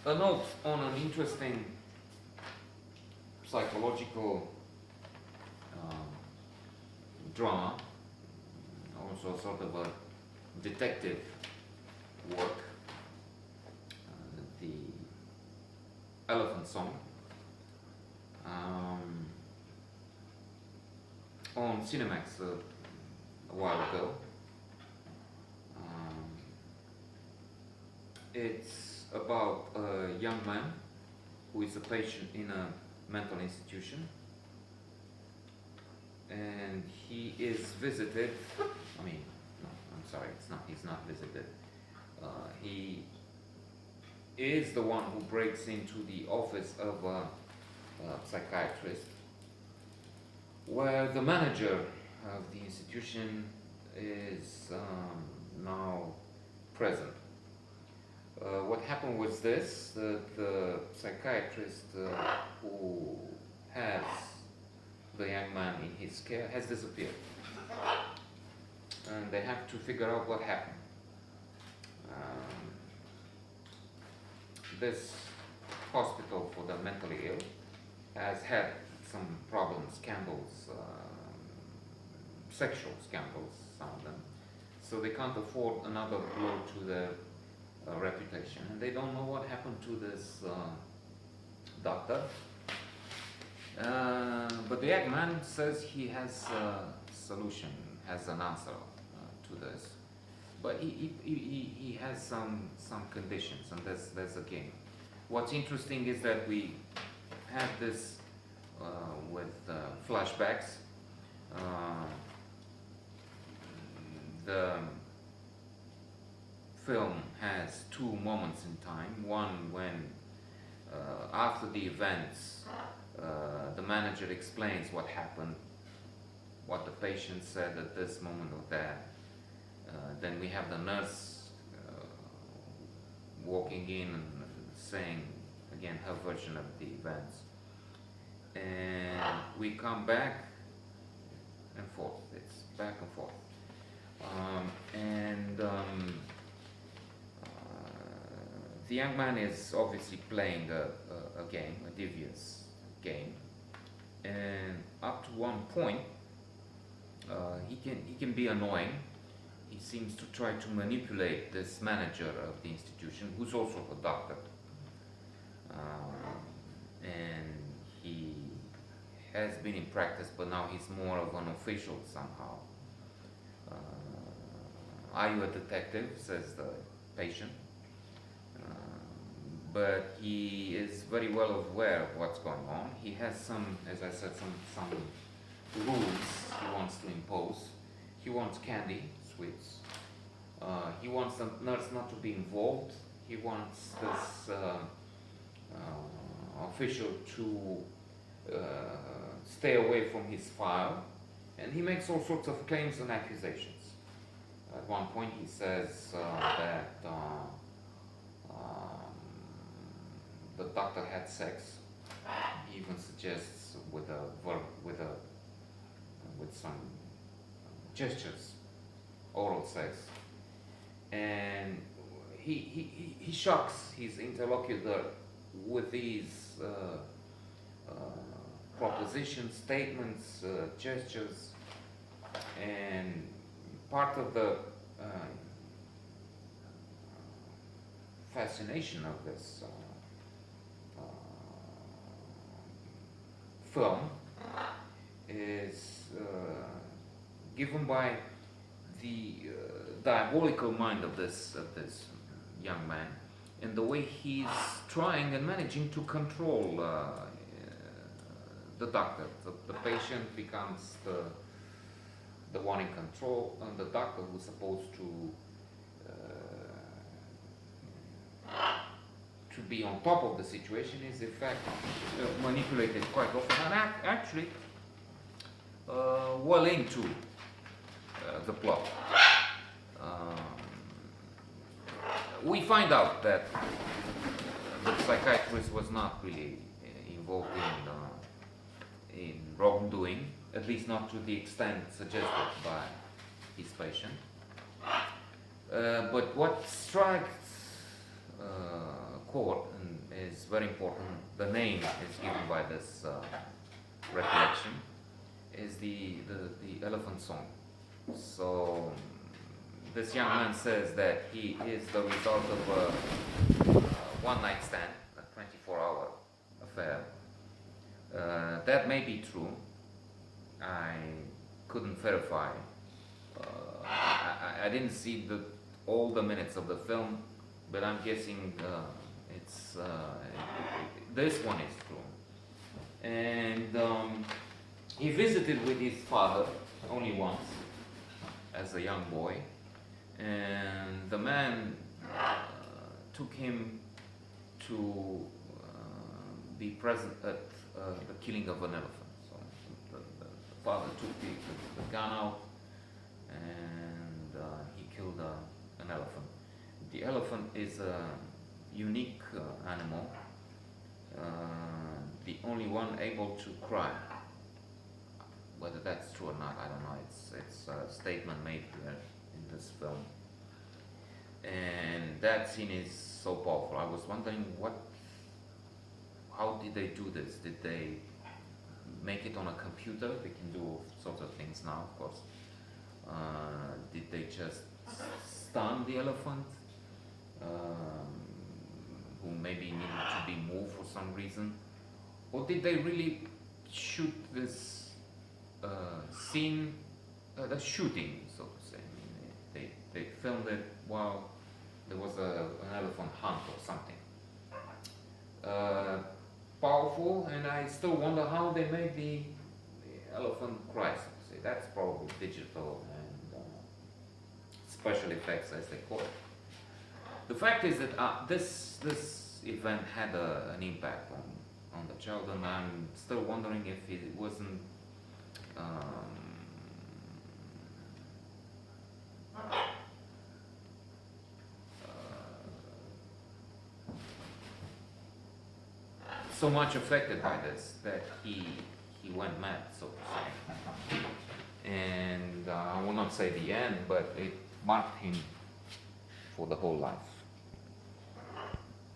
A note on an interesting psychological um, drama, also sort of a detective work, the Elephant Song, um, on Cinemax a while ago. Um, it's about a young man who is a patient in a mental institution, and he is visited. I mean, no, I'm sorry, it's not. He's not visited. He is the one who breaks into the office of a psychiatrist, where the manager of the institution is now present. What happened was this: the psychiatrist who has the young man in his care has disappeared, and they have to figure out what happened. Um, this hospital for the mentally ill has had some problems, scandals, sexual scandals, some of them. So they can't afford another blow to their reputation, and they don't know what happened to this doctor. But the young man says he has a solution, has an answer to this. But he has some conditions, and there's a game. What's interesting is that we have this with flashbacks. The film has two moments in time. One when after the events, the manager explains what happened, what the patient said at this moment or that. Then we have the nurse walking in and saying again her version of the events, and we come back and forth. It's back and forth, the young man is obviously playing a game, a devious game, and up to one point, he can be annoying. He seems to try to manipulate this manager of the institution, who's also a doctor, and he has been in practice, but now he's more of an official somehow. Are you a detective? Says the patient. But he is very well aware of what's going on. He has some, as I said, some rules he wants to impose. He wants candy, sweets. He wants the nurse not to be involved. He wants this official to stay away from his file. And he makes all sorts of claims and accusations. At one point he says that the doctor had sex. He even suggests with some gestures, oral sex, and he shocks his interlocutor with these propositions, statements, gestures, and part of the fascination of this film is given by the diabolical mind of this young man, and the way he's trying and managing to control the doctor. The patient becomes the one in control, and the doctor who's supposed to be on top of the situation is in fact manipulated quite often, and actually well into the plot. We find out that the psychiatrist was not really involved in wrongdoing, at least not to the extent suggested by his patient. But what strikes court and is very important. The name is given by this recollection, is the elephant song. So this young man says that he is the result of a one night stand, a 24-hour affair. That may be true. I couldn't verify. I didn't see all the minutes of the film, but I'm guessing this one is true. And he visited with his father only once as a young boy, and the man took him to be present at the killing of an elephant. So the father took the gun out, and he killed an elephant. The elephant is a unique animal, the only one able to cry. Whether that's true or not, I don't know. It's a statement made here in this film, and that scene is so powerful. I was wondering how did they do this? Did they make it on a computer? They can do all sorts of things now, of course. Did they just stun the elephant, who maybe needed to be moved for some reason? Or did they really shoot this scene, the shooting, so to say? I mean, they filmed it while there was an elephant hunt or something. Powerful, and I still wonder how they made the elephant cry, so to say. That's probably digital and special effects, as they call it. The fact is that this event had an impact on the child, and I'm still wondering if it wasn't so much affected by this that he went mad, so to say. And I will not say the end, but it marked him for the whole life.